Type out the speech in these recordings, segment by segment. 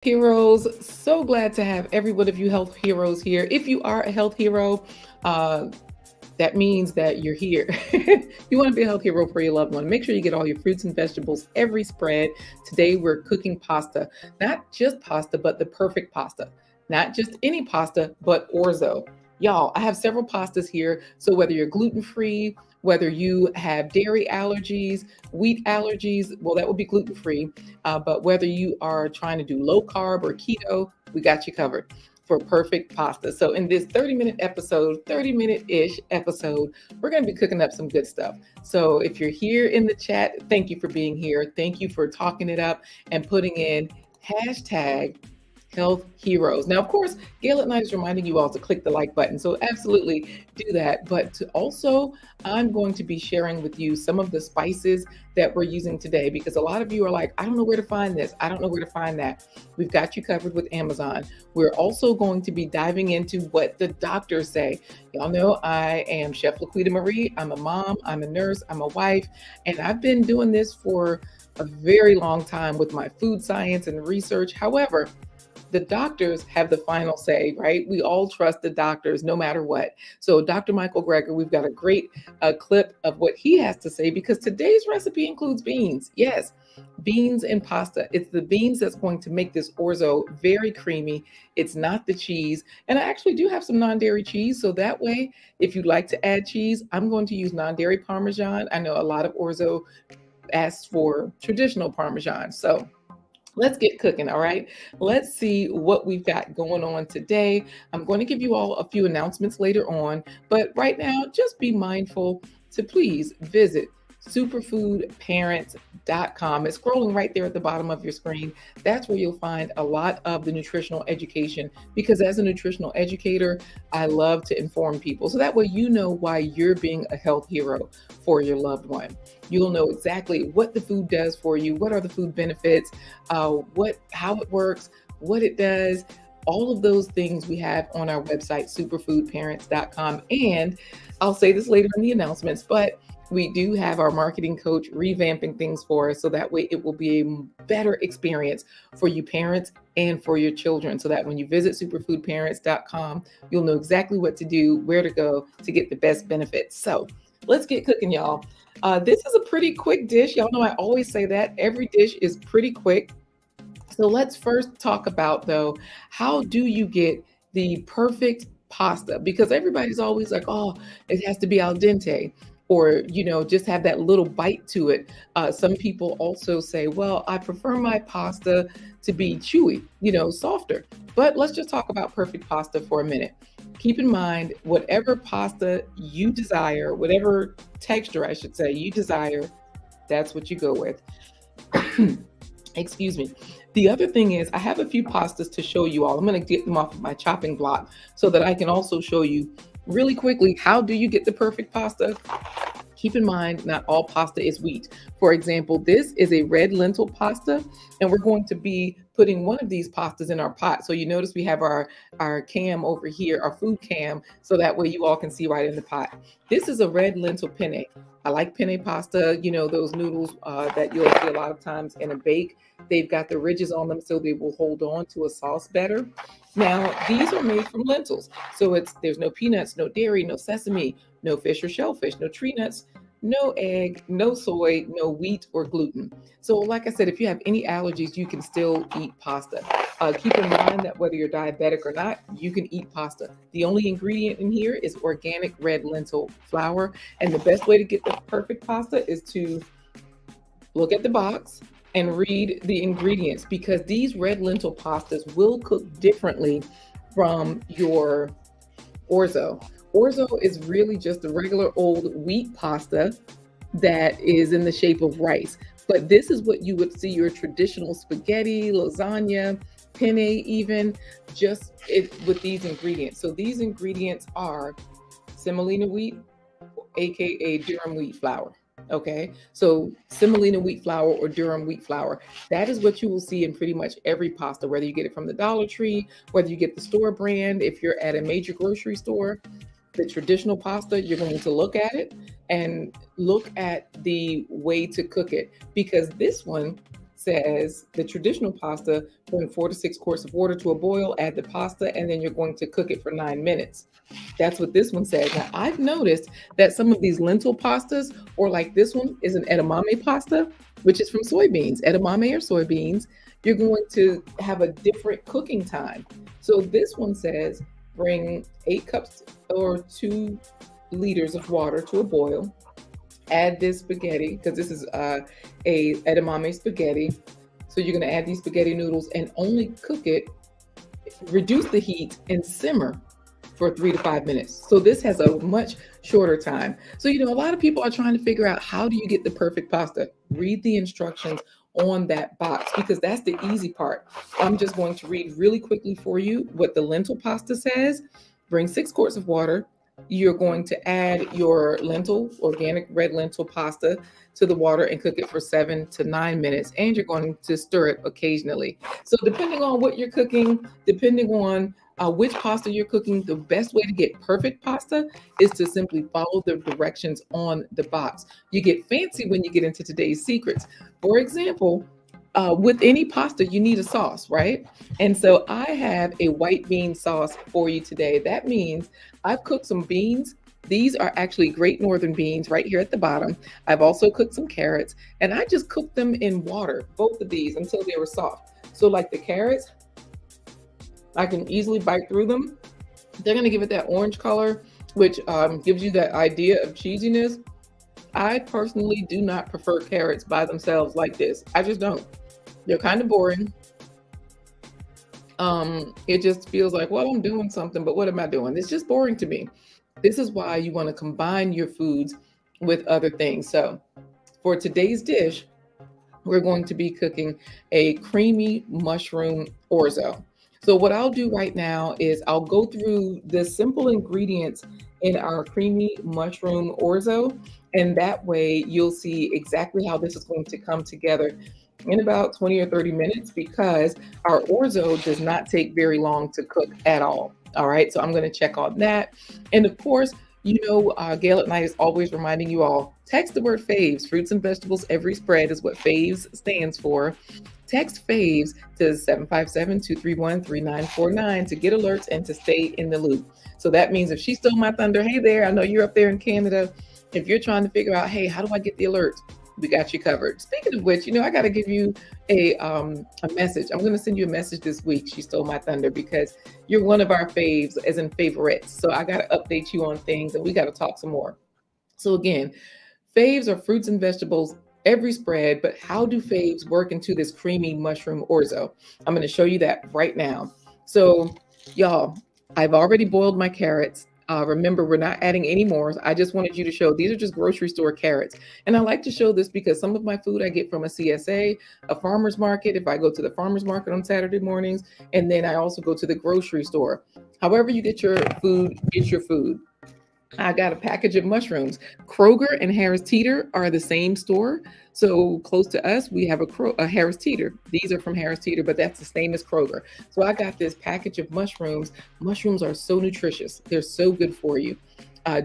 Heroes, so glad to have every one of you health heroes here. If you are a health hero, uh, that means that you're here. You want to be a health hero for your loved one. Make sure you get all your fruits and vegetables every spread. Today we're cooking pasta, not just pasta, but the perfect pasta. Not just any pasta, but orzo. Y'all, I have several pastas here. So whether you're gluten free, whether you have dairy allergies, wheat allergies, well, that would be gluten free. But whether you are trying to do low carb or keto, we got you covered for perfect pasta. So in this 30-minute episode, 30-minute-ish episode, we're going to be cooking up some good stuff. So if you're here in the chat, thank you for being here. Thank you for talking it up and putting in hashtag Health Heroes. Now, of course, Gail at Night is reminding you all to click the like button. So absolutely do that. But to also, I'm going to be sharing with you some of the spices that we're using today because a lot of you are like, I don't know where to find this. I don't know where to find that. We've got you covered with Amazon. We're also going to be diving into what the doctors say. Y'all know I am Chef Laquita Marie. I'm a mom, I'm a nurse, I'm a wife, and I've been doing this for a very long time with my food science and research. However, the doctors have the final say, right? We all trust the doctors no matter what. So, Dr. Michael Greger, we've got a great clip of what he has to say because today's recipe includes beans. Yes, beans and pasta. It's the beans that's going to make this orzo very creamy. It's not the cheese. And I actually do have some non-dairy cheese. So that way, if you'd like to add cheese, I'm going to use non-dairy Parmesan. I know a lot of orzo asks for traditional Parmesan. So let's get cooking, all right? Let's see what we've got going on today. I'm going to give you all a few announcements later on, but right now, just be mindful to please visit superfoodparents.com. It's scrolling right there at the bottom of your screen. That's where you'll find a lot of the nutritional education because as a nutritional educator, I love to inform people. So that way you know why you're being a health hero for your loved one. You'll know exactly what the food does for you, what are the food benefits, how it works, what it does. All of those things we have on our website, superfoodparents.com. And I'll say this later in the announcements, but we do have our marketing coach revamping things for us so that way it will be a better experience for you parents and for your children. So that when you visit superfoodparents.com, you'll know exactly what to do, where to go to get the best benefits. So let's get cooking, y'all. This is a pretty quick dish. Y'all know I always say that. Every dish is pretty quick. So let's first talk about, though, how do you get the perfect pasta? Because everybody's always like, oh, it has to be al dente or, just have that little bite to it. Some people also say, well, I prefer my pasta to be chewy, softer. But let's just talk about perfect pasta for a minute. Keep in mind, whatever pasta you desire, whatever texture, I should say, you desire, that's what you go with. Excuse me. The other thing is I have a few pastas to show you all. I'm going to get them off of my chopping block so that I can also show you really quickly how do you get the perfect pasta. Keep in mind, not all pasta is wheat. For example, this is a red lentil pasta, and we're going to be putting one of these pastas in our pot. So you notice we have our cam over here, our food cam, so that way you all can see right in the pot. This is a red lentil penne. I like penne pasta, those noodles that you'll see a lot of times in a bake. They've got the ridges on them so they will hold on to a sauce better. Now, these are made from lentils. So there's no peanuts, no dairy, no sesame, no fish or shellfish, no tree nuts, no egg, no soy, no wheat or gluten. So like I said, if you have any allergies, you can still eat pasta. Keep in mind that whether you're diabetic or not, you can eat pasta. The only ingredient in here is organic red lentil flour. And the best way to get the perfect pasta is to look at the box and read the ingredients because these red lentil pastas will cook differently from your orzo. Orzo is really just a regular old wheat pasta that is in the shape of rice. But this is what you would see your traditional spaghetti, lasagna, penne even, just with these ingredients. So these ingredients are semolina wheat, aka durum wheat flour. Okay, so semolina wheat flour or durum wheat flour. That is what you will see in pretty much every pasta, whether you get it from the Dollar Tree, whether you get the store brand, if you're at a major grocery store. The traditional pasta, you're going to look at it and look at the way to cook it because this one says the traditional pasta, bring 4 to 6 quarts of water to a boil, add the pasta, and then you're going to cook it for 9 minutes. That's what this one says. Now, I've noticed that some of these lentil pastas, or like this one is an edamame pasta, which is from soybeans, edamame or soybeans, you're going to have a different cooking time. So this one says bring 8 cups or 2 liters of water to a boil, add this spaghetti, because this is a edamame spaghetti. So you're going to add these spaghetti noodles and only cook it, reduce the heat and simmer for 3 to 5 minutes. So this has a much shorter time. So, a lot of people are trying to figure out, how do you get the perfect pasta? Read the instructions on that box, because that's the easy part. I'm just going to read really quickly for you what the lentil pasta says. Bring 6 quarts of water. You're going to add your organic red lentil pasta to the water and cook it for 7 to 9 minutes. And you're going to stir it occasionally. So depending on what you're cooking, depending on which pasta you're cooking, the best way to get perfect pasta is to simply follow the directions on the box. You get fancy when you get into today's secrets. For example, with any pasta, you need a sauce, right? And so I have a white bean sauce for you today. That means I've cooked some beans. These are actually Great Northern beans right here at the bottom. I've also cooked some carrots, and I just cooked them in water, both of these, until they were soft. So like the carrots, I can easily bite through them. They're going to give it that orange color, which gives you that idea of cheesiness. I personally do not prefer carrots by themselves like this. I just don't. They're kind of boring. It just feels like, well, I'm doing something, but what am I doing? It's just boring to me. This is why you want to combine your foods with other things. So for today's dish, we're going to be cooking a creamy mushroom orzo. So what I'll do right now is I'll go through the simple ingredients in our creamy mushroom orzo, and that way you'll see exactly how this is going to come together in about 20 or 30 minutes, because our orzo does not take very long to cook at all. All right, so I'm going to check on that. And of course, Gail at Night is always reminding you all, text the word FAVES, fruits and vegetables, every spread is what FAVES stands for. Text FAVES to 757-231-3949 to get alerts and to stay in the loop. So that means if she stole my thunder, hey there, I know you're up there in Canada. If you're trying to figure out, hey, how do I get the alerts? We got you covered. Speaking of which, I got to give you a message. I'm going to send you a message this week. She stole my thunder, because you're one of our faves, as in favorites. So I got to update you on things, and we got to talk some more. So again, faves are fruits and vegetables, every spread, but how do faves work into this creamy mushroom orzo? I'm going to show you that right now. So y'all, I've already boiled my carrots. Remember, we're not adding any more. I just wanted you to show, these are just grocery store carrots. And I like to show this because some of my food I get from a CSA, a farmer's market, if I go to the farmer's market on Saturday mornings, and then I also go to the grocery store. However you get your food, get your food. I got a package of mushrooms. Kroger and Harris Teeter are the same store. So close to us, we have a Harris Teeter. These are from Harris Teeter, but that's the same as Kroger. So I got this package of mushrooms. Mushrooms are so nutritious. They're so good for you.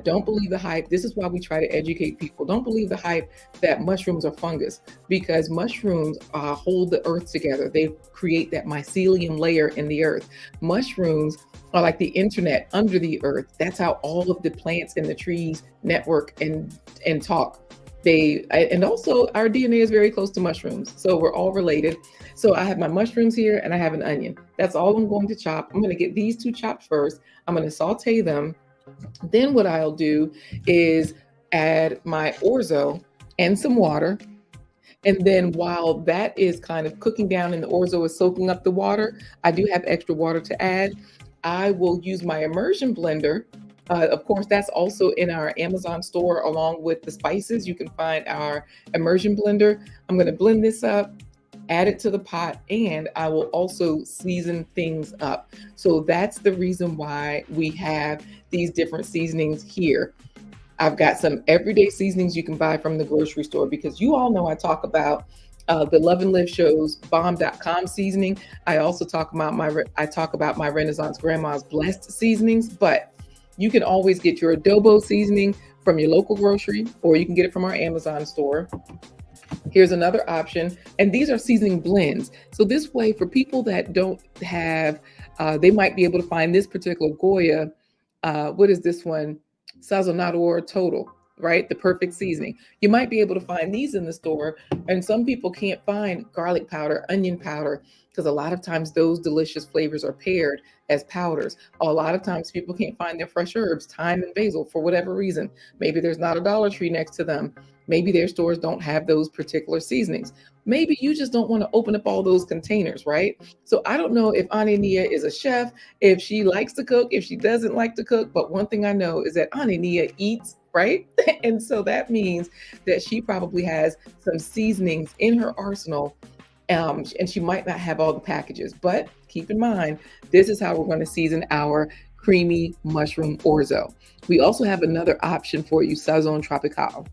Don't believe the hype. This is why we try to educate people. Don't believe the hype that mushrooms are fungus, because mushrooms hold the earth together. They create that mycelium layer in the earth. Mushrooms are like the internet under the earth. That's how all of the plants and the trees network and talk. And also our DNA is very close to mushrooms. So we're all related. So I have my mushrooms here and I have an onion. That's all I'm going to chop. I'm going to get these two chopped first. I'm going to saute them. Then what I'll do is add my orzo and some water. And then while that is kind of cooking down and the orzo is soaking up the water, I do have extra water to add. I will use my immersion blender. Of course, that's also in our Amazon store along with the spices. You can find our immersion blender. I'm going to blend this up, add it to the pot, and I will also season things up. So that's the reason why we have these different seasonings here. I've got some everyday seasonings you can buy from the grocery store, because you all know I talk about the Love and Live show's bomb.com seasoning. I also talk about my Renaissance Grandma's Blessed seasonings, but you can always get your adobo seasoning from your local grocery, or you can get it from our Amazon store. Here's another option, and these are seasoning blends. So this way, for people that don't have, they might be able to find this particular Goya. What is this one? Sazonador Total, right? The perfect seasoning. You might be able to find these in the store, and some people can't find garlic powder, onion powder, because a lot of times those delicious flavors are paired as powders. A lot of times people can't find their fresh herbs, thyme and basil, for whatever reason. Maybe there's not a Dollar Tree next to them. Maybe their stores don't have those particular seasonings. Maybe you just don't want to open up all those containers, right? So I don't know if Auntie Nia is a chef, if she likes to cook, if she doesn't like to cook, but one thing I know is that Auntie Nia eats, right? And so that means that she probably has some seasonings in her arsenal, and she might not have all the packages, but keep in mind, this is how we're going to season our creamy mushroom orzo. We also have another option for you, Sazon Tropical.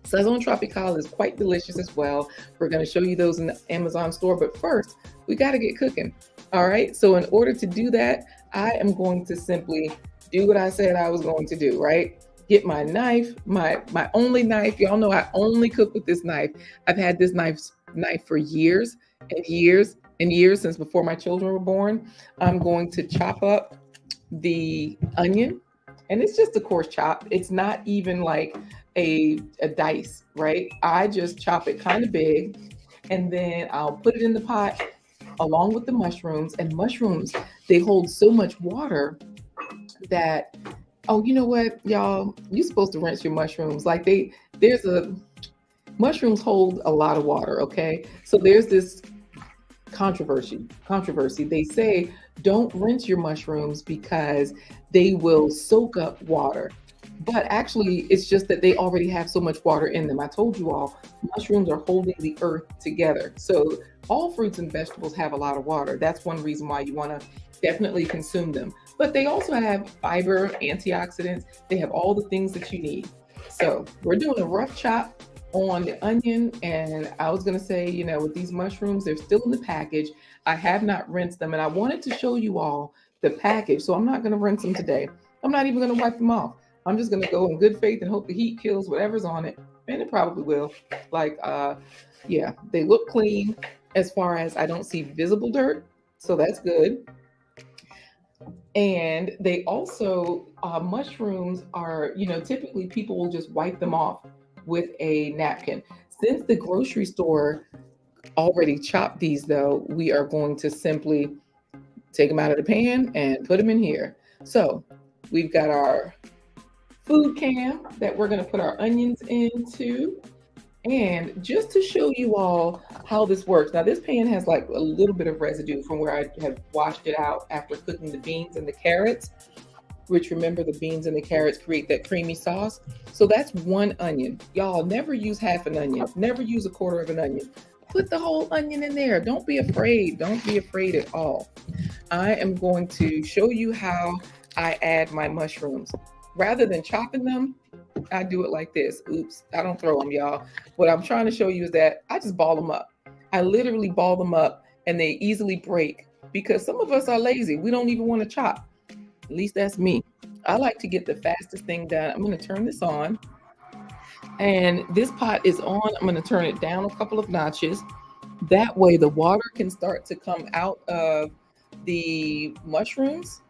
Sazon Tropical is quite delicious as well. We're going to show you those in the Amazon store, but first, we got to get cooking. All right, so in order to do that, I am going to simply do what I said I was going to do, right? Get my knife, my only knife. Y'all know I only cook with this knife. I've had this knife for years and years and years, since before my children were born. I'm going to chop up the onion, and it's just a coarse chop. It's not even like a dice, right? I just chop it kind of big, and then I'll put it in the pot along with the mushrooms. And mushrooms, they hold so much water that, oh, you know what, y'all, you're supposed to rinse your mushrooms. Like mushrooms hold a lot of water, okay? So there's this controversy. They say don't rinse your mushrooms because they will soak up water. But actually, it's just that they already have so much water in them. I told you all, mushrooms are holding the earth together. So all fruits and vegetables have a lot of water. That's one reason why you want to definitely consume them. But they also have fiber, antioxidants. They have all the things that you need. So we're doing a rough chop on the onion. And I was going to say, with these mushrooms, they're still in the package. I have not rinsed them. And I wanted to show you all the package. So I'm not going to rinse them today. I'm not even going to wipe them off. I'm just going to go in good faith and hope the heat kills whatever's on it. And it probably will. Yeah, they look clean as far as I don't see visible dirt. So that's good. And they also, mushrooms are, typically people will just wipe them off with a napkin. Since the grocery store already chopped these, though, we are going to simply take them out of the pan and put them in here. So we've got our food can that we're going to put our onions into. And just to show you all how this works, now this pan has like a little bit of residue from where I have washed it out after cooking the beans and the carrots, which, remember, the beans and the carrots create that creamy sauce. So that's one onion. Y'all, never use half an onion. Never use a quarter of an onion. Put the whole onion in there. Don't be afraid. Don't be afraid at all. I am going to show you how I add my mushrooms. Rather than chopping them, I do it like this. Oops, I don't throw them, y'all. What I'm trying to show you is that I just ball them up. I literally ball them up, and they easily break because some of us are lazy. We don't even want to chop. At least that's me. I like to get the fastest thing done. I'm going to turn this on, and this pot is on. I'm going to turn it down a couple of notches. That way the water can start to come out of the mushrooms.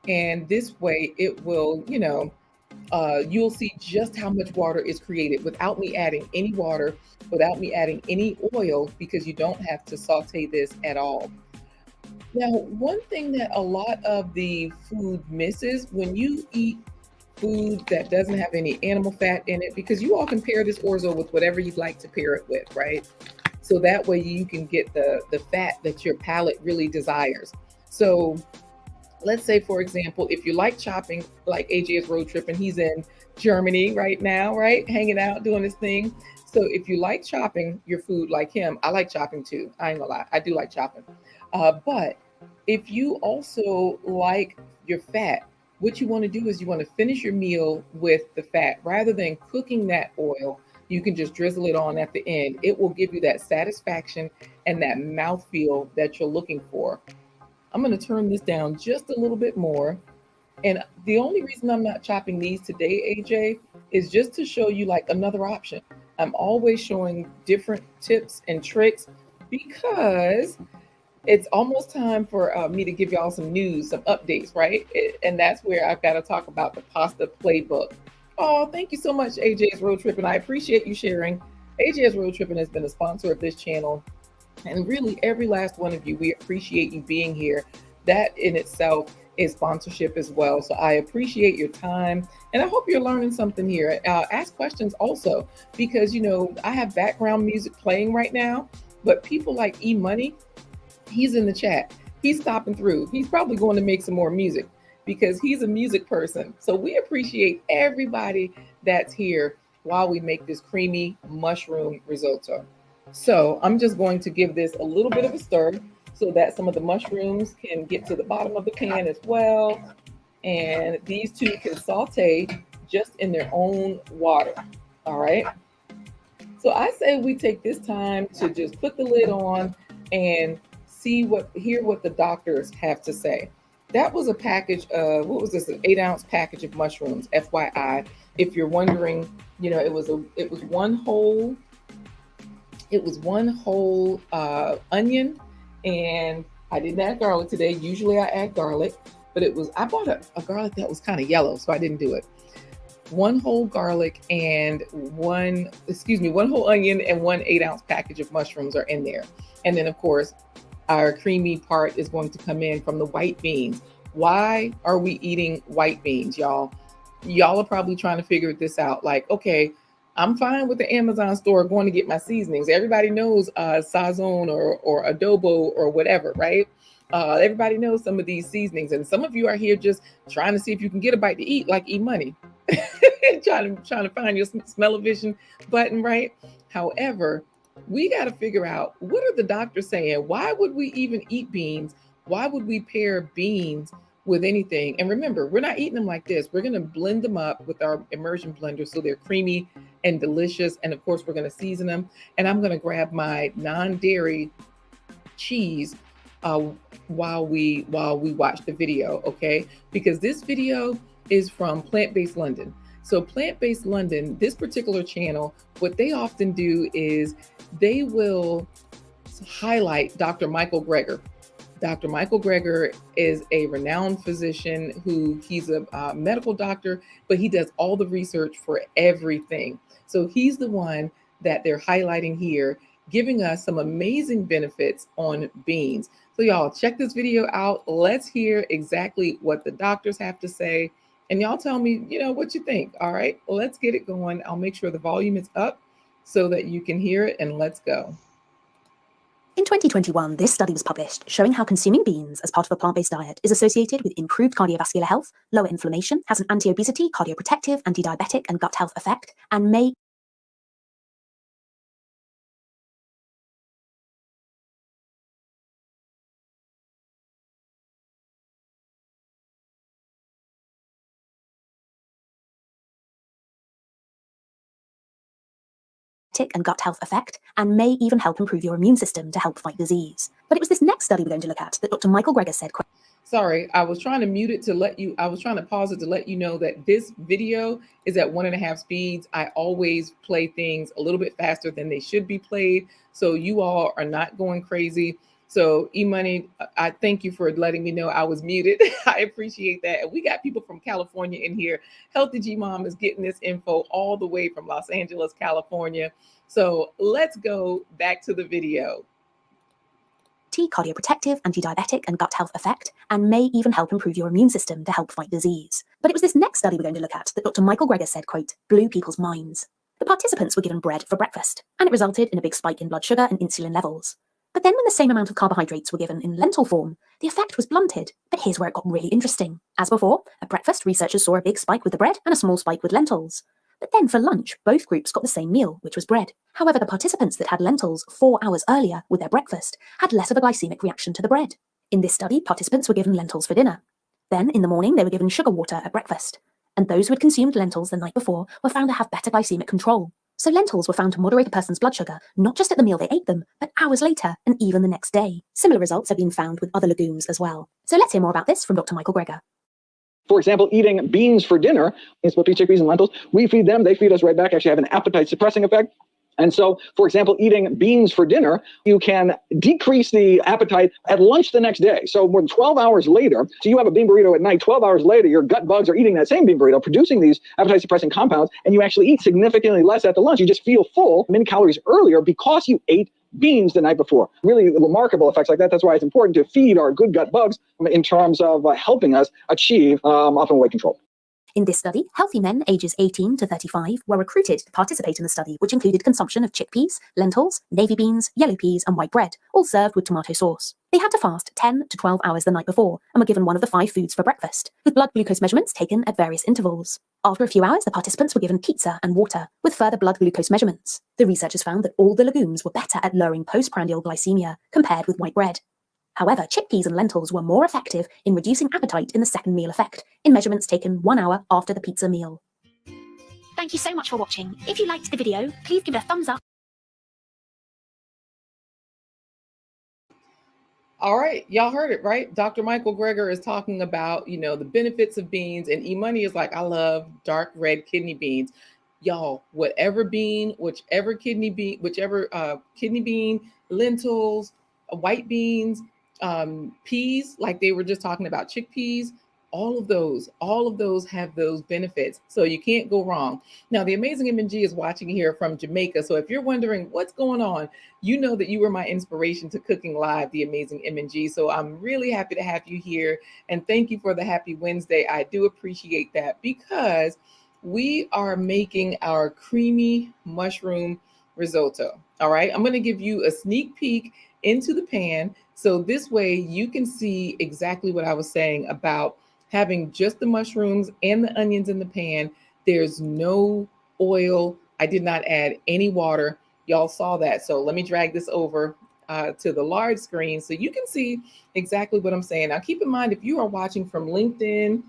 And this way it will, you'll see just how much water is created without me adding any water, without me adding any oil, because you don't have to saute this at all. Now, one thing that a lot of the food misses when you eat food that doesn't have any animal fat in it, because you all can pair this orzo with whatever you'd like to pair it with, right? So that way you can get the fat that your palate really desires. So let's say, for example, if you like chopping, like AJ is road tripping, he's in Germany right now, right? Hanging out, doing his thing. So if you like chopping your food like him, I like chopping too. I ain't gonna lie, I do like chopping. But if you also like your fat, what you want to do is you want to finish your meal with the fat. Rather than cooking that oil, you can just drizzle it on at the end. It will give you that satisfaction and that mouthfeel that you're looking for. I'm going to turn this down just a little bit more. And the only reason I'm not chopping these today, AJ, is just to show you like another option. I'm always showing different tips and tricks because it's almost time for me to give y'all some news, some updates, right? And that's where I've got to talk about the pasta playbook. Oh, thank you so much, AJ's Road Tripping. I appreciate you sharing. AJ's Road Tripping has been a sponsor of this channel. And really, every last one of you, we appreciate you being here. That in itself is sponsorship as well. So I appreciate your time. And I hope you're learning something here. Ask questions also, because, I have background music playing right now, but people like E-Money, he's in the chat. He's stopping through. He's probably going to make some more music because he's a music person. So we appreciate everybody that's here while we make this creamy mushroom risotto. So I'm just going to give this a little bit of a stir so that some of the mushrooms can get to the bottom of the pan as well. And these two can saute just in their own water. All right. So I say we take this time to just put the lid on and hear what the doctors have to say. That was a package of, what was this, an 8-ounce package of mushrooms, FYI. If you're wondering, it was one whole onion, and I didn't add garlic today. Usually I add garlic, but I bought a garlic that was kind of yellow, so I didn't do it. One whole garlic and one whole onion and one 8-ounce package of mushrooms are in there. And then of course, our creamy part is going to come in from the white beans. Why are we eating white beans, y'all? Y'all are probably trying to figure this out. Like, okay, I'm fine with the Amazon store going to get my seasonings. Everybody knows Sazon or adobo or whatever, right? Everybody knows some of these seasonings. And some of you are here just trying to see if you can get a bite to eat, like E-Money. trying to find your smell-o-vision button, right? However, we got to figure out, what are the doctors saying? Why would we even eat beans? Why would we pair beans with anything? And remember, we're not eating them like this. We're going to blend them up with our immersion blender so they're creamy and delicious. And of course, we're going to season them. And I'm going to grab my non-dairy cheese while we watch the video, okay? Because this video is from Plant-Based London. So Plant-Based London, this particular channel, what they often do is they will highlight Dr. Michael Greger. Dr. Michael Greger is a renowned physician he's a medical doctor, but he does all the research for everything. So he's the one that they're highlighting here, giving us some amazing benefits on beans. So y'all check this video out. Let's hear exactly what the doctors have to say. And y'all tell me, what you think. All right, let's get it going. I'll make sure the volume is up so that you can hear it, and let's go. In 2021, this study was published showing how consuming beans as part of a plant-based diet is associated with improved cardiovascular health, lower inflammation, has an anti-obesity, cardioprotective, anti-diabetic, and gut health effect, and may and gut health effect, and may even help improve your immune system to help fight disease. But it was this next study we're going to look at that Dr. Michael Greger said. Sorry, I was trying to mute it I was trying to pause it to let you know that this video is at 1.5 speeds. I always play things a little bit faster than they should be played, so you all are not going crazy. So E-Money, I thank you for letting me know I was muted. I appreciate that. And we got people from California in here. Healthy G Mom is getting this info all the way from Los Angeles, California. So let's go back to the video. Cardioprotective, anti-diabetic, and gut health effect, and may even help improve your immune system to help fight disease. But it was this next study we're going to look at that Dr. Michael Greger said, quote, blew people's minds. The participants were given bread for breakfast, and it resulted in a big spike in blood sugar and insulin levels. But then when the same amount of carbohydrates were given in lentil form, the effect was blunted. But here's where it got really interesting. As before, at breakfast, researchers saw a big spike with the bread and a small spike with lentils. But then for lunch, both groups got the same meal, which was bread. However, the participants that had lentils 4 hours earlier with their breakfast had less of a glycemic reaction to the bread. In this study, participants were given lentils for dinner. Then, in the morning, they were given sugar water at breakfast. And those who had consumed lentils the night before were found to have better glycemic control. So lentils were found to moderate a person's blood sugar, not just at the meal they ate them, but hours later and even the next day. Similar results have been found with other legumes as well. So let's hear more about this from Dr. Michael Greger. For example, eating beans for dinner is what chickpeas and lentils. We feed them, they feed us right back, actually have an appetite suppressing effect. And so, for example, eating beans for dinner, you can decrease the appetite at lunch the next day. So more than 12 hours later, so you have a bean burrito at night, 12 hours later, your gut bugs are eating that same bean burrito, producing these appetite suppressing compounds, and you actually eat significantly less at the lunch. You just feel full, many calories earlier because you ate beans the night before. Really remarkable effects like that. That's why it's important to feed our good gut bugs in terms of helping us achieve optimal weight control. In this study, healthy men ages 18 to 35 were recruited to participate in the study, which included consumption of chickpeas, lentils, navy beans, yellow peas, and white bread, all served with tomato sauce. They had to fast 10 to 12 hours the night before and were given one of the 5 foods for breakfast, with blood glucose measurements taken at various intervals. After a few hours, the participants were given pizza and water, with further blood glucose measurements. The researchers found that all the legumes were better at lowering postprandial glycemia compared with white bread. However, chickpeas and lentils were more effective in reducing appetite in the second meal effect, in measurements taken 1 hour after the pizza meal. Thank you so much for watching. If you liked the video, please give it a thumbs up. All right, y'all heard it, right? Dr. Michael Greger is talking about, the benefits of beans, and E-Money is like, I love dark red kidney beans. Y'all, whatever bean, whichever kidney bean, lentils, white beans, peas, like they were just talking about chickpeas, all of those have those benefits. So you can't go wrong. Now, the amazing MNG is watching here from Jamaica. So if you're wondering what's going on, you know that you were my inspiration to cooking live, the amazing MNG. So I'm really happy to have you here. And thank you for the happy Wednesday. I do appreciate that because we are making our creamy mushroom risotto. All right. I'm going to give you a sneak peek into the pan. So this way you can see exactly what I was saying about having just the mushrooms and the onions in the pan. There's no oil. I did not add any water. Y'all saw that. So let me drag this over to the large screen so you can see exactly what I'm saying. Now, keep in mind, if you are watching from LinkedIn,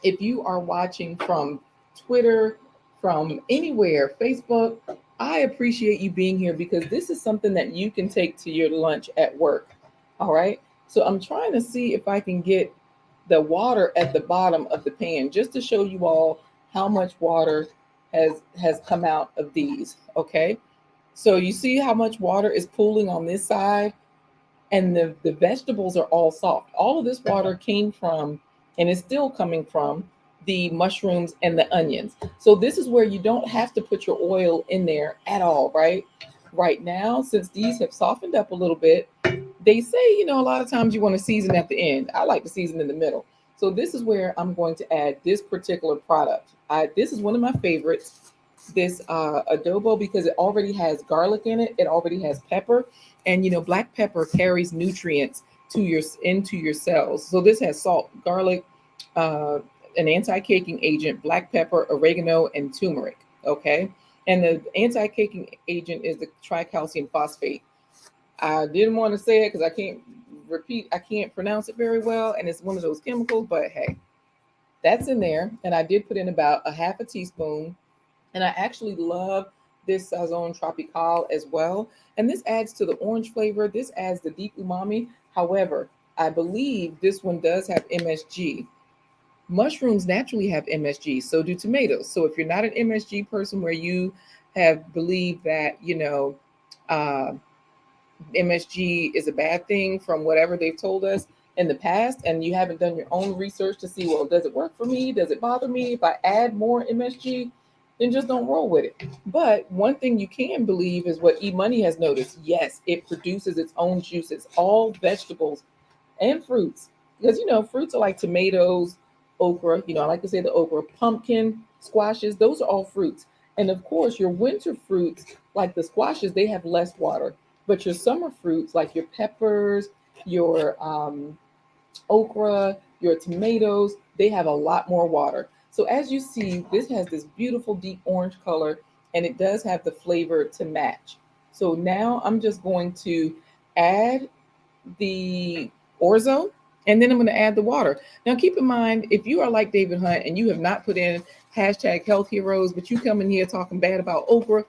if you are watching from Twitter, from anywhere, Facebook, I appreciate you being here because this is something that you can take to your lunch at work. All right. So I'm trying to see if I can get the water at the bottom of the pan just to show you all how much water has come out of these. Okay. So you see how much water is pooling on this side, and the vegetables are all soft. All of this water came from, and is still coming from, the mushrooms and the onions. So this is where you don't have to put your oil in there at all, right? Right now, since these have softened up a little bit, they say, a lot of times you want to season at the end. I like to season in the middle. So this is where I'm going to add this particular product. This is one of my favorites, this adobo, because it already has garlic in it. It already has pepper. And, black pepper carries nutrients into your cells. So this has salt, garlic, an anti-caking agent, black pepper, oregano, and turmeric. Okay. And the anti-caking agent is the tricalcium phosphate. I didn't want to say it because I can't pronounce it very well. And it's one of those chemicals, but hey, that's in there. And I did put in about a half a teaspoon. And I actually love this Sazon Tropical as well. And this adds to the orange flavor. This adds the deep umami. However, I believe this one does have MSG. Mushrooms naturally have MSG, so do tomatoes. So if you're not an MSG person where you have believed that, uh, MSG is a bad thing from whatever they've told us in the past, and you haven't done your own research to see, well, does it work for me? Does it bother me if I add more MSG? Then just don't roll with it. But one thing you can believe is what E-Money has noticed. Yes, it produces its own juices, all vegetables and fruits. Because, fruits are like tomatoes, okra, I like to say the okra, pumpkin, squashes, those are all fruits. And of course, your winter fruits, like the squashes, they have less water. But your summer fruits, like your peppers, your okra, your tomatoes, they have a lot more water. So as you see, this has this beautiful deep orange color, and it does have the flavor to match. So now I'm just going to add the orzo, and then I'm going to add the water. Now, keep in mind, if you are like David Hunt and you have not put in hashtag health heroes, but you come in here talking bad about okra,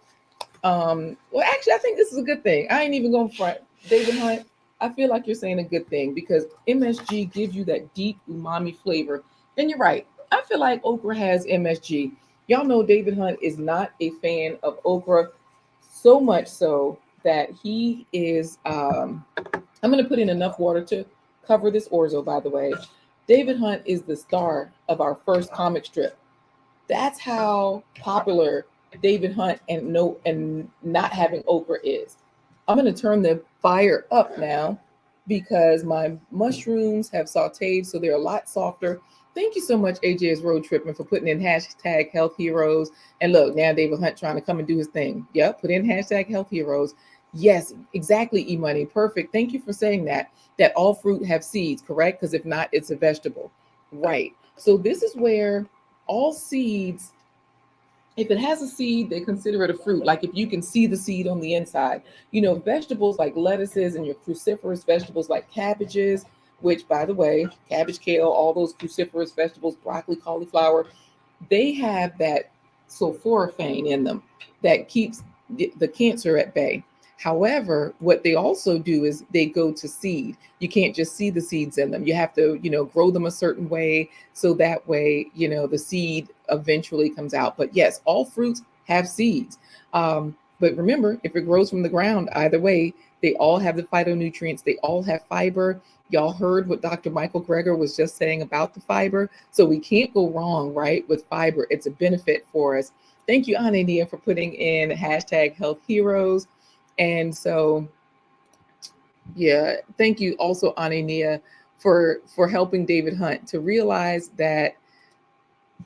well, actually, I think this is a good thing. I ain't even going to front. David Hunt, I feel like you're saying a good thing because MSG gives you that deep umami flavor. And you're right. I feel like okra has MSG. Y'all know David Hunt is not a fan of okra So much so that he is, I'm going to put in enough water to cover this orzo, by the way. David Hunt is the star of our first comic strip. That's how popular David Hunt and not having okra is. I'm going to turn the fire up now because my mushrooms have sauteed, so they're a lot softer. Thank you so much, AJ's Road Tripping, for putting in hashtag Health Heroes. And look, now David Hunt trying to come and do his thing. Yep, put in hashtag Health Heroes. Yes, exactly, E-Money. Perfect. Thank you for saying that. That all fruit have seeds, correct? Because if not, it's a vegetable. Right. So this is where all seeds, if it has a seed, they consider it a fruit. Like if you can see the seed on the inside, vegetables like lettuces and your cruciferous vegetables like cabbages, which by the way, cabbage, kale, all those cruciferous vegetables, broccoli, cauliflower, they have that sulforaphane in them that keeps the cancer at bay. However, what they also do is they go to seed. You can't just see the seeds in them. You have to, grow them a certain way so that way, the seed eventually comes out. But yes, all fruits have seeds. But remember, if it grows from the ground, either way, they all have the phytonutrients. They all have fiber. Y'all heard what Dr. Michael Greger was just saying about the fiber. So we can't go wrong, right, with fiber. It's a benefit for us. Thank you, Anania, for putting in hashtag Health Heroes. And so, yeah, thank you also, Anania, for helping David Hunt to realize that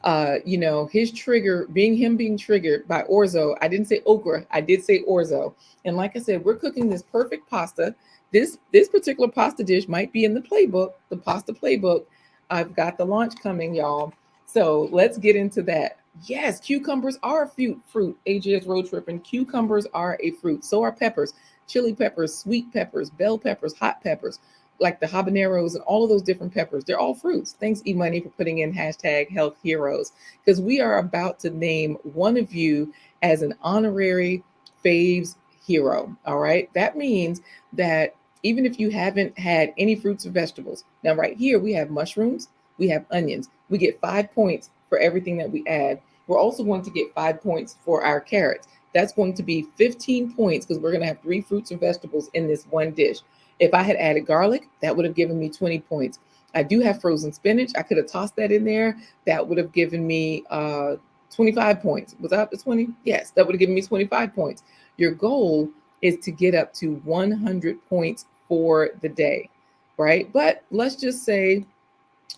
his trigger being triggered by orzo. I didn't say okra, I did say orzo. And like I said, we're cooking this perfect pasta. This particular pasta dish might be in the playbook, the pasta playbook. I've got the launch coming, y'all. So let's get into that. Yes, cucumbers are a fruit. AJ's road trip, and cucumbers are a fruit. So are peppers, chili peppers, sweet peppers, bell peppers, hot peppers, like the habaneros and all of those different peppers. They're all fruits. Thanks, E-Money, for putting in hashtag Health Heroes, because we are about to name one of you as an honorary FAVES hero. All right. That means that even if you haven't had any fruits or vegetables, now right here we have mushrooms, we have onions. We get 5 points for everything that we add. We're also going to get 5 points for our carrots. That's going to be 15 points because we're going to have 3 fruits and vegetables in this one dish. If I had added garlic, that would have given me 20 points. I do have frozen spinach. I could have tossed that in there. That would have given me 25 points. Was that up to 20? Yes, that would have given me 25 points. Your goal is to get up to 100 points for the day, right? But let's just say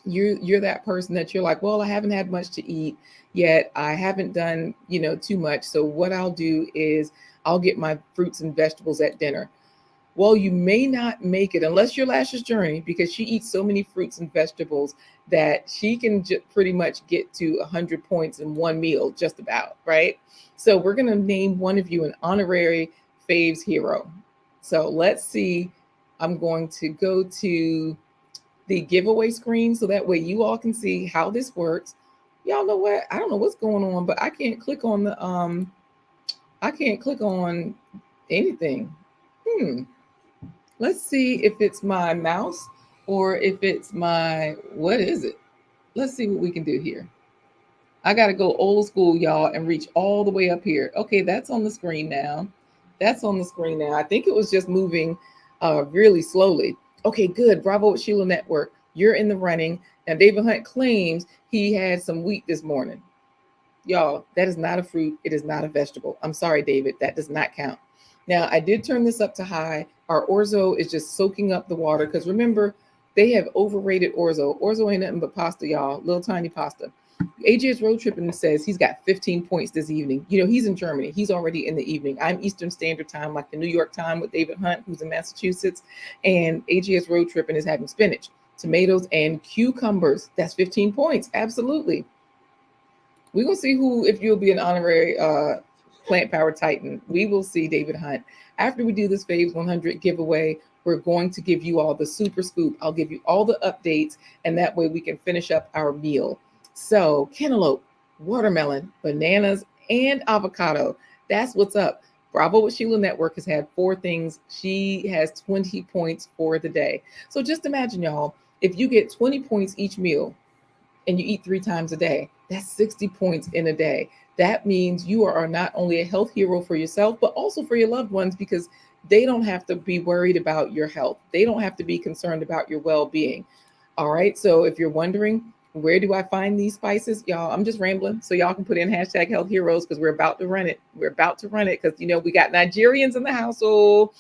you're that person that you're like, well, I haven't had much to eat yet. I haven't done, too much. So what I'll do is I'll get my fruits and vegetables at dinner. Well, you may not make it unless you're Lash's Journey, because she eats so many fruits and vegetables that she can pretty much get to 100 points in one meal, just about, right? So we're going to name one of you an honorary FAVES hero. So let's see. I'm going to go to the giveaway screen so that way you all can see how this works. Y'all know what? I don't know what's going on, but I can't click on the I can't click on anything. Let's see if it's my mouse or if it's what is it? Let's see what we can do here. I got to go old school, y'all, and reach all the way up here. Okay, that's on the screen now. That's on the screen now. I think it was just moving really slowly. Okay, good. Bravo with Sheila Network. You're in the running. Now, David Hunt claims he had some wheat this morning. Y'all, that is not a fruit. It is not a vegetable. I'm sorry, David. That does not count. Now, I did turn this up to high. Our orzo is just soaking up the water because remember, they have overrated orzo. Orzo ain't nothing but pasta, y'all. Little tiny pasta. AJ's road tripping says he's got 15 points this evening. He's in Germany. He's already in the evening. I'm Eastern Standard Time, like the New York time with David Hunt, who's in Massachusetts. And AJ's road tripping is having spinach, tomatoes, and cucumbers. That's 15 points. Absolutely. We're going to see if you'll be an honorary Plant Power Titan. We will see, David Hunt. After we do this FAVES 100 giveaway, we're going to give you all the super scoop. I'll give you all the updates, and that way we can finish up our meal. So cantaloupe, watermelon, bananas, and avocado. That's what's up. Bravo with Sheila Network has had 4 things. She has 20 points for the day. So just imagine, y'all, if you get 20 points each meal and you eat 3 times a day, that's 60 points in a day. that means you are not only a health hero for yourself, but also for your loved ones, because they don't have to be worried about your health. They don't have to be concerned about your well being. All right. So if you're wondering, where do I find these spices? Y'all, I'm just rambling. So y'all can put in hashtag health heroes because we're about to run it. We're about to run it because, we got Nigerians in the household.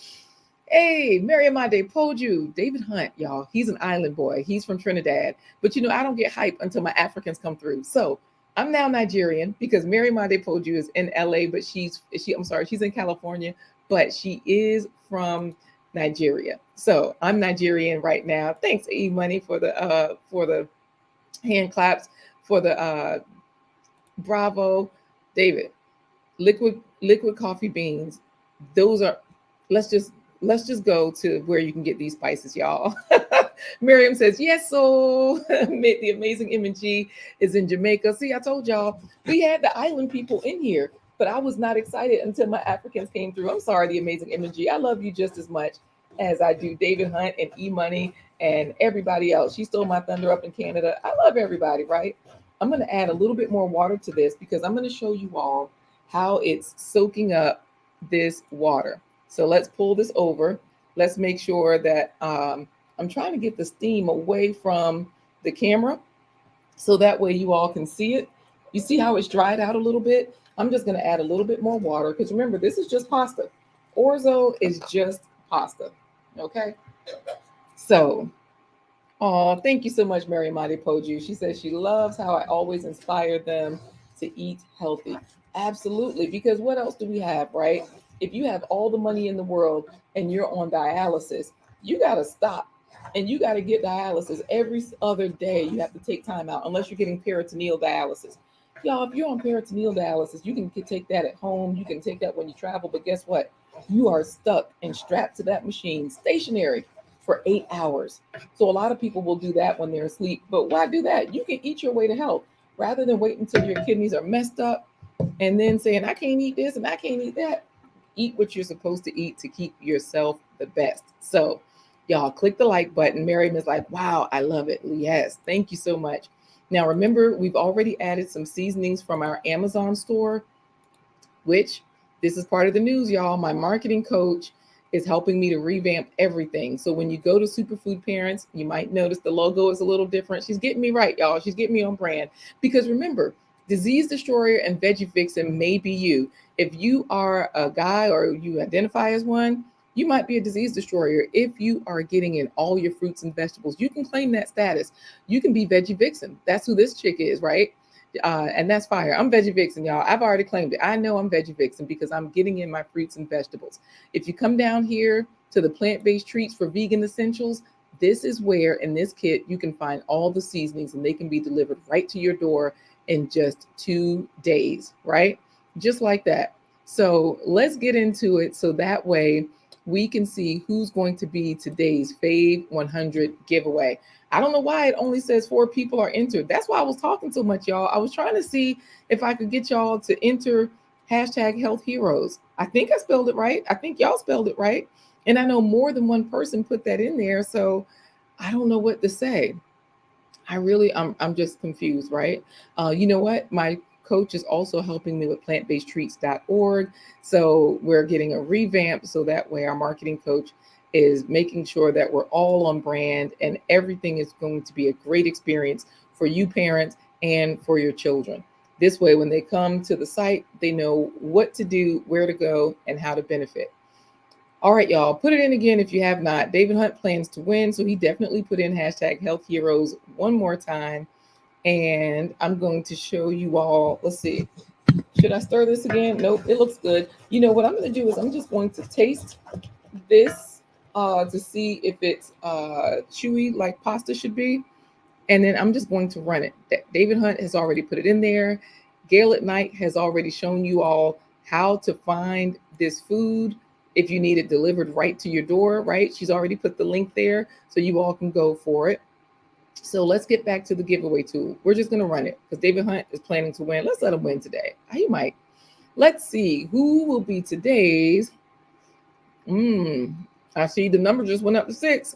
Hey, Mariamade Poju, David Hunt, y'all. He's an island boy. He's from Trinidad. But I don't get hype until my Africans come through. So I'm now Nigerian because Mariamade Poju is in LA, but she's in California, but she is from Nigeria. So I'm Nigerian right now. Thanks, E Money, for the hand claps, for the bravo, David. Liquid coffee beans. Those are let's just go to where you can get these spices, y'all. Miriam says, yes, so the amazing MG is in Jamaica. See, I told y'all we had the island people in here, but I was not excited until my Africans came through. I'm sorry, the amazing MG. I love you just as much as I do David Hunt and E Money and everybody else. She stole my thunder up in Canada. I love everybody, right? I'm going to add a little bit more water to this because I'm going to show you all how it's soaking up this water. So let's pull this over. Let's make sure that I'm trying to get the steam away from the camera so that way you all can see it. You see how it's dried out a little bit? I'm just going to add a little bit more water because remember, this is just pasta. Orzo is just pasta. Okay. So, thank you so much, Mary Madi Poju. She says she loves how I always inspire them to eat healthy. Absolutely. Because what else do we have, right? If you have all the money in the world and you're on dialysis, you got to stop and you got to get dialysis every other day. You have to take time out unless you're getting peritoneal dialysis. Y'all, if you're on peritoneal dialysis, you can take that at home. You can take that when you travel. But guess what? You are stuck and strapped to that machine, stationary for 8 hours. So a lot of people will do that when they're asleep. But why do that? You can eat your way to health rather than wait until your kidneys are messed up and then saying, I can't eat this and I can't eat that. Eat what you're supposed to eat to keep yourself the best. So y'all click the like button. Miriam is like, wow, I love it. Yes, thank you so much. Now, remember, we've already added some seasonings from our Amazon store, which this is part of the news, y'all. My marketing coach is helping me to revamp everything. So when you go to Superfood Parents, you might notice the logo is a little different. She's getting me right, y'all. She's getting me on brand. Because remember, disease destroyer and veggie vixen may be you. If you are a guy or you identify as one, you might be a disease destroyer. If you are getting in all your fruits and vegetables, you can claim that status. You can be veggie vixen. That's who this chick is, right? And that's fire. I'm veggie vixen, y'all. I've already claimed it. I know I'm veggie vixen because I'm getting in my fruits and vegetables. If you come down here to the plant-based treats for vegan essentials, this is where in this kit you can find all the seasonings and they can be delivered right to your door in just 2 days, right? Just like that. So let's get into it so that way we can see who's going to be today's Fave 100 giveaway. I don't know why it only says 4 people are entered. That's why I was talking so much, y'all. I was trying to see if I could get y'all to enter hashtag health heroes. I think I spelled it right. I think y'all spelled it right. And I know more than one person put that in there. So I don't know what to say. I'm just confused, right? You know what? My coach is also helping me with plantbasedtreats.org. So we're getting a revamp so that way our marketing coach is making sure that we're all on brand and everything is going to be a great experience for you parents and for your children. This way, when they come to the site, they know what to do, where to go, and how to benefit. All right, y'all, put it in again if you have not. David Hunt plans to win, so he definitely put in hashtag health heroes one more time. And I'm going to show you all, let's see. Should I stir this again? Nope, it looks good. You know what I'm going to do is I'm just going to taste this to see if it's chewy like pasta should be. And then I'm just going to run it. David Hunt has already put it in there. Gail at Night has already shown you all how to find this food if you need it delivered right to your door, right? She's already put the link there so you all can go for it. So let's get back to the giveaway tool. We're just going to run it because David Hunt is planning to win. Let's let him win today. He might. Let's see who will be today's. I see the number just went up to 6.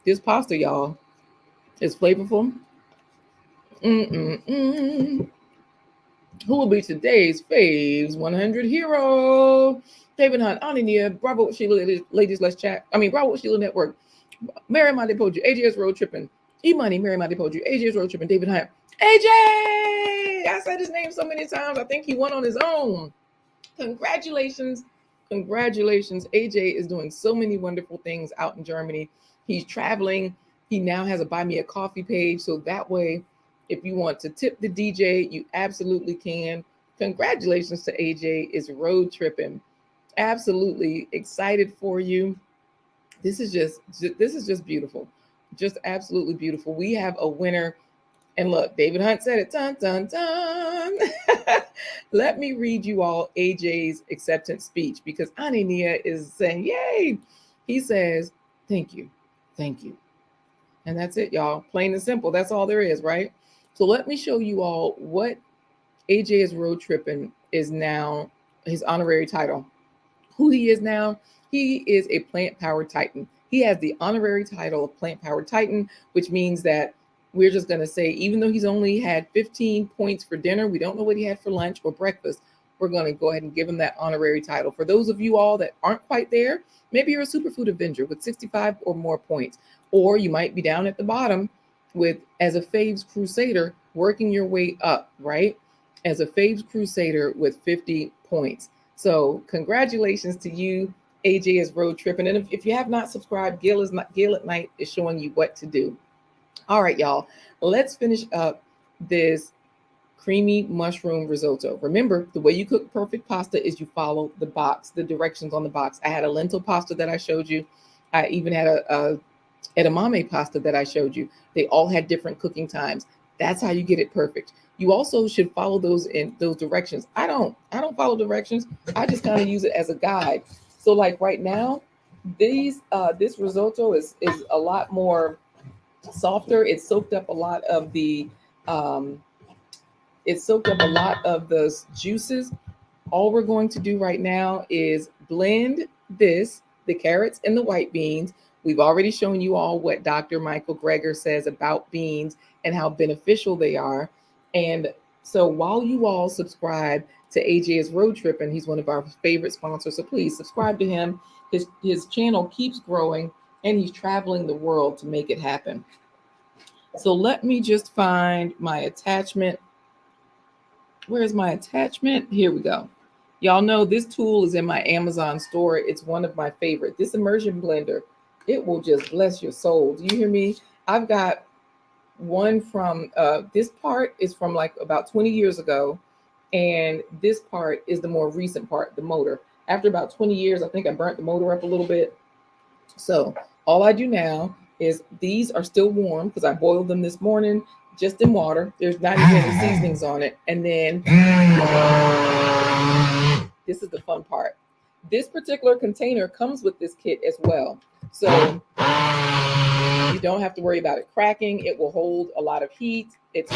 This pasta, y'all, is flavorful. Who will be today's Faves 100 hero? David Hunt, Ania, Bravo Sheila, ladies, let's chat. Bravo Sheila Network, Mary Monte Poju, AJ's Road Tripping, E-Money, Mary Monte Poju, AJ's Road Tripping, David Hunt, AJ! I said his name so many times, I think he won on his own. Congratulations. Congratulations. AJ is doing so many wonderful things out in Germany. He's traveling. He now has a Buy Me a Coffee page. So that way, if you want to tip the DJ, you absolutely can. Congratulations to AJ is road tripping. Absolutely excited for you. This is just beautiful. Just absolutely beautiful. We have a winner. And look, David Hunt said it. Dun, dun, dun. Let me read you all AJ's acceptance speech because Ania is saying, yay. He says, thank you. Thank you. And that's it, y'all. Plain and simple. That's all there is, right? So let me show you all what AJ is road tripping is now his honorary title. Who he is now, he is a plant-powered titan. He has the honorary title of plant-powered titan, which means that we're just going to say, even though he's only had 15 points for dinner, we don't know what he had for lunch or breakfast. We're going to go ahead and give him that honorary title. For those of you all that aren't quite there, maybe you're a Superfood Avenger with 65 or more points, or you might be down at the bottom with as a Faves Crusader working your way up, right? As a Faves Crusader with 50 points. So congratulations to you. AJ is road tripping. And if you have not subscribed, Gil at Night is showing you what to do. All right, y'all, let's finish up this creamy mushroom risotto. Remember, the way you cook perfect pasta is you follow the box, the directions on the box. I had a lentil pasta that I showed you. I even had a edamame pasta that I showed you. They all had different cooking times. That's how you get it perfect. You also should follow those directions. I don't follow directions. I just kind of use it as a guide. So like right now, this risotto is a lot more softer. It soaked up a lot of the juices. All we're going to do right now is blend the carrots and the white beans. We've already shown you all what Dr. Michael Greger says about beans and how beneficial they are. And so while you all subscribe to AJ's Road Trip, and he's one of our favorite sponsors, so please subscribe to him. His channel keeps growing and he's traveling the world to make it happen. So let me just find my attachment. Where's my attachment? Here we go. Y'all know this tool is in my Amazon store. It's one of my favorite. This immersion blender, it will just bless your soul. Do you hear me? I've got one from, this part is from like about 20 years ago. And this part is the more recent part, the motor. After about 20 years, I think I burnt the motor up a little bit. So all I do now is these are still warm because I boiled them this morning just in water. There's not even any seasonings on it. And then this is the fun part. This particular container comes with this kit as well. So you don't have to worry about it cracking. It will hold a lot of heat. It's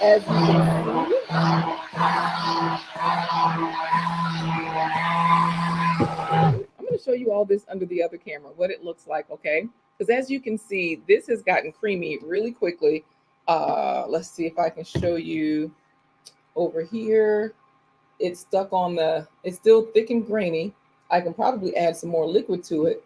as you can see, I'm going to show you all this under the other camera, what it looks like, okay? Because as you can see, this has gotten creamy really quickly. Let's see if I can show you over here. It's stuck on it's still thick and grainy. I can probably add some more liquid to it.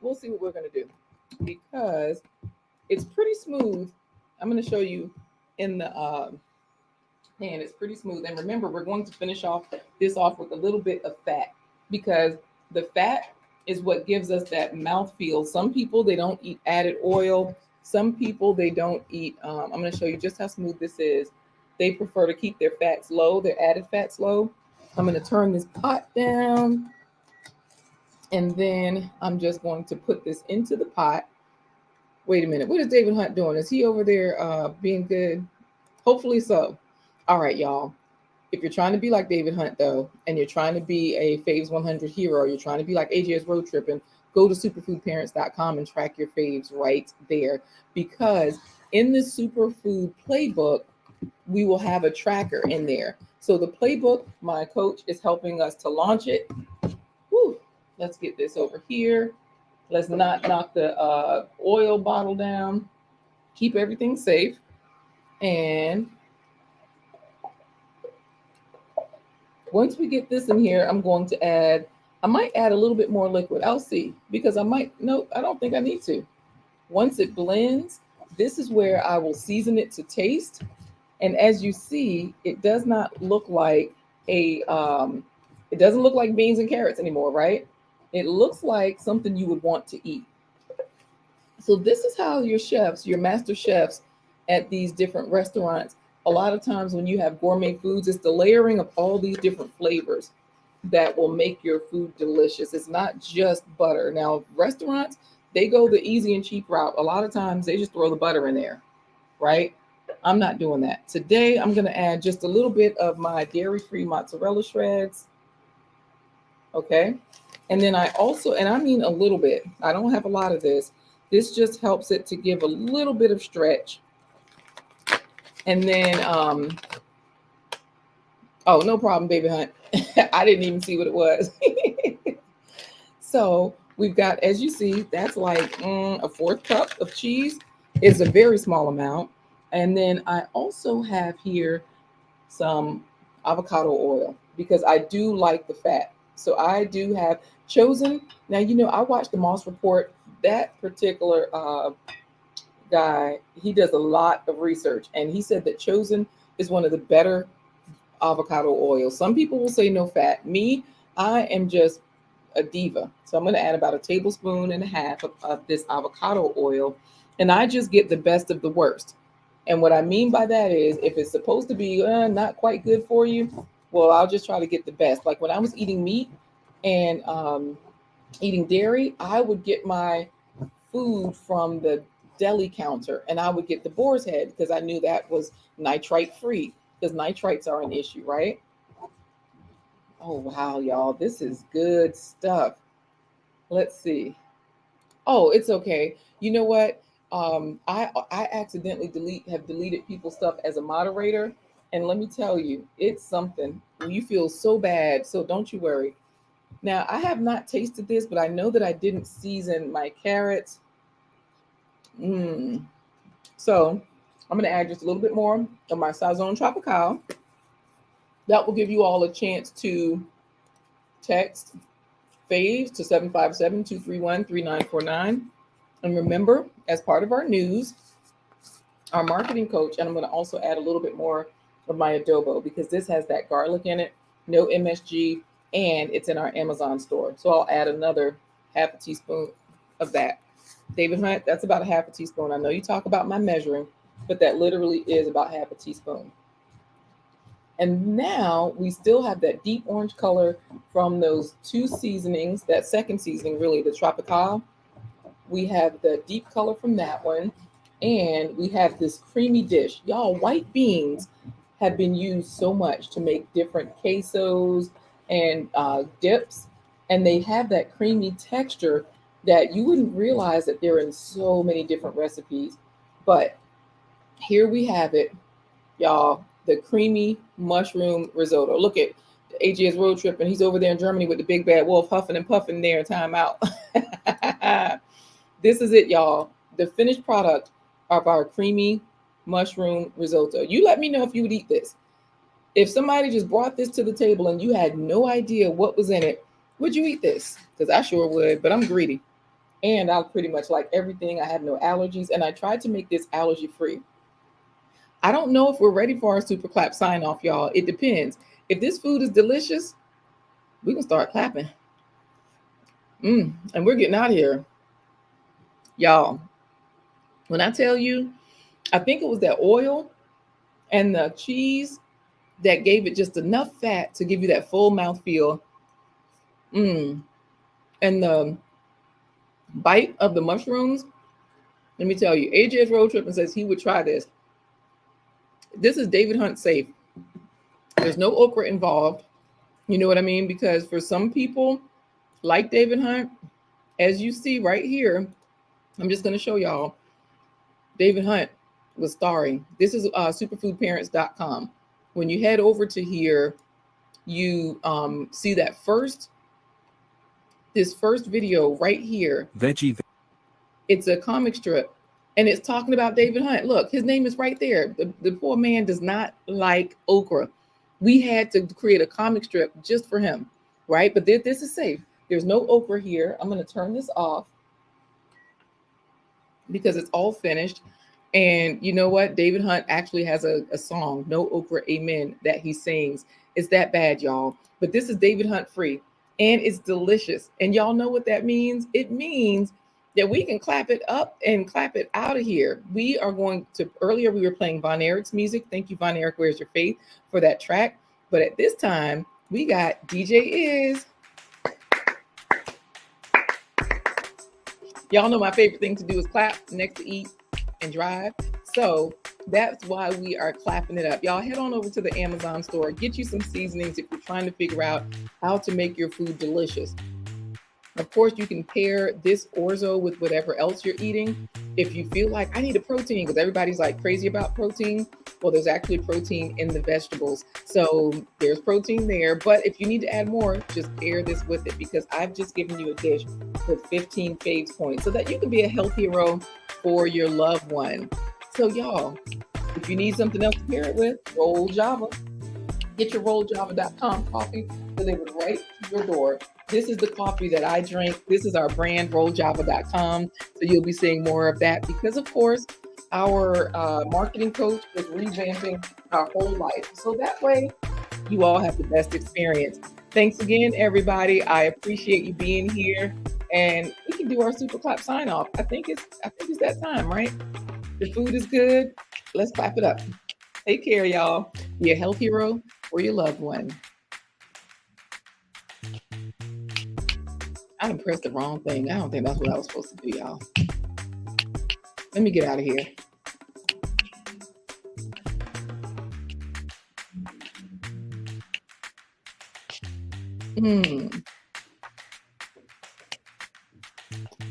We'll see what we're going to do because it's pretty smooth. I'm going to show you in the pan. It's pretty smooth. And remember, we're going to finish this off with a little bit of fat because the fat is what gives us that mouthfeel. Some people, they don't eat added oil. Some people, they don't eat. I'm going to show you just how smooth this is. They prefer to keep their fats low, their added fats low. I'm going to turn this pot down. And then I'm just going to put this into the pot. Wait a minute. What is David Hunt doing? Is he over there being good? Hopefully so. All right, y'all. If you're trying to be like David Hunt, though, and you're trying to be a Faves 100 hero, you're trying to be like AJ's Road Tripping, go to superfoodparents.com and track your faves right there, because in the Superfood Playbook, we will have a tracker in there. So the playbook, my coach is helping us to launch it. Whew. Let's get this over here. Let's not knock the oil bottle down. Keep everything safe. And once we get this in here, I'm going to add, I might add a little bit more liquid. I'll see, because nope, I don't think I need to. Once it blends, this is where I will season it to taste. And as you see, it does not look like it doesn't look like beans and carrots anymore, right? It looks like something you would want to eat. So this is how your chefs, your master chefs at these different restaurants, a lot of times when you have gourmet foods, it's the layering of all these different flavors that will make your food delicious. It's not just butter. Now, restaurants, they go the easy and cheap route. A lot of times they just throw the butter in there, right? I'm not doing that. Today, I'm going to add just a little bit of my dairy-free mozzarella shreds. Okay. And then I also, and I mean a little bit, I don't have a lot of this. This just helps it to give a little bit of stretch. And then, oh, no problem, baby hunt. I didn't even see what it was. So we've got, as you see, that's like a 4th cup of cheese. It's a very small amount. And then I also have here some avocado oil, because I do like the fat. So I do have chosen. Now, you know, I watched the Moss Report. That particular guy, he does a lot of research, and he said that chosen is one of the better avocado oils. Some people will say no fat. Me, I am just a diva. So I'm going to add about 1.5 tablespoons of this avocado oil, and I just get the best of the worst. And what I mean by that is, if it's supposed to be not quite good for you, well, I'll just try to get the best. Like when I was eating meat and eating dairy, I would get my food from the deli counter, and I would get the boar's head because I knew that was nitrite free, because nitrites are an issue, right? Oh, wow, y'all, this is good stuff. Let's see. Oh, it's okay. You know what? I accidentally have deleted people's stuff as a moderator. And let me tell you, it's something. You feel so bad. So don't you worry. Now, I have not tasted this, but I know that I didn't season my carrots. So I'm going to add just a little bit more of my Sazon Tropical. That will give you all a chance to text FAVES to 757-231-3949. And remember, as part of our news, our marketing coach, and I'm going to also add a little bit more of my adobo, because this has that garlic in it, no MSG, and it's in our Amazon store. So I'll add another 1/2 teaspoon of that. David Hunt, that's about 1/2 teaspoon. I know you talk about my measuring, but that literally is about 1/2 teaspoon. And now we still have that deep orange color from those 2 seasonings, that second seasoning, really, the Tropical. We have the deep color from that one. And we have this creamy dish. Y'all, white beans have been used so much to make different quesos and dips. And they have that creamy texture that you wouldn't realize that they're in so many different recipes. But here we have it, y'all, the creamy mushroom risotto. Look at AJ's road trip, and he's over there in Germany with the big bad wolf huffing and puffing there in time out. This is it, y'all. The finished product of our creamy mushroom risotto. You let me know if you would eat this. If somebody just brought this to the table and you had no idea what was in it, would you eat this? Because I sure would, but I'm greedy. And I pretty much like everything. I have no allergies, and I tried to make this allergy free. I don't know if we're ready for our super clap sign off, y'all. It depends. If this food is delicious, we can start clapping. And we're getting out of here. Y'all, when I tell you, I think it was that oil and the cheese that gave it just enough fat to give you that full mouthfeel. And the bite of the mushrooms, let me tell you, AJ's road trip and says he would try this. This is David Hunt safe. There's no okra involved. You know what I mean? Because for some people, like David Hunt, As you see right here, I'm just going to show y'all. David Hunt was starring. This is superfoodparents.com. When you head over to here, you see that this first video right here. Veggie. It's a comic strip, and it's talking about David Hunt. Look, his name is right there. The poor man does not like okra. We had to create a comic strip just for him, right? But this is safe. There's no okra here. I'm going to turn this off because it's all finished. And you know what? David Hunt actually has a song, No Okra Amen, that he sings. It's that bad, y'all. But this is David Hunt free, and it's delicious. And y'all know what that means? It means that we can clap it up and clap it out of here. We are going to, earlier we were playing Von Erich's music. Thank you, Von Erich, Where's Your Faith, for that track. But at this time, we got DJ Is. Y'all know my favorite thing to do is clap next to eat and drive. So that's why we are clapping it up. Y'all head on over to the Amazon store, get you some seasonings if you're trying to figure out how to make your food delicious. Of course, you can pair this orzo with whatever else you're eating. If you feel like I need a protein, because everybody's like crazy about protein, well, there's actually protein in the vegetables. So there's protein there. But if you need to add more, just pair this with it, because I've just given you a dish with 15 FAVES points so that you can be a health hero for your loved one. So y'all, if you need something else to pair it with, Roll Java. Get your rolljava.com coffee delivered right to your door. This is the coffee that I drink. This is our brand, rolljava.com. So you'll be seeing more of that because, of course, our marketing coach is revamping our whole life. So that way, you all have the best experience. Thanks again, everybody. I appreciate you being here. And we can do our super clap sign off. I think it's that time, right? The food is good. Let's clap it up. Take care, y'all. Be a health hero for your loved one. I done pressed the wrong thing. I don't think that's what I was supposed to do, y'all. Let me get out of here.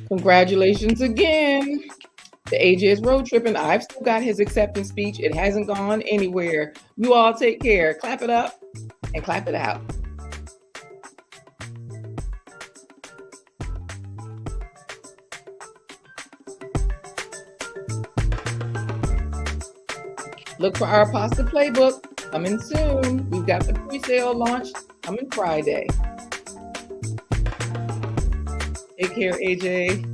Congratulations again. The AJ is road tripping. I've still got his acceptance speech. It hasn't gone anywhere. You all take care. Clap it up and clap it out. Look for our pasta playbook coming soon. We've got the pre-sale launch coming Friday. Take care, AJ.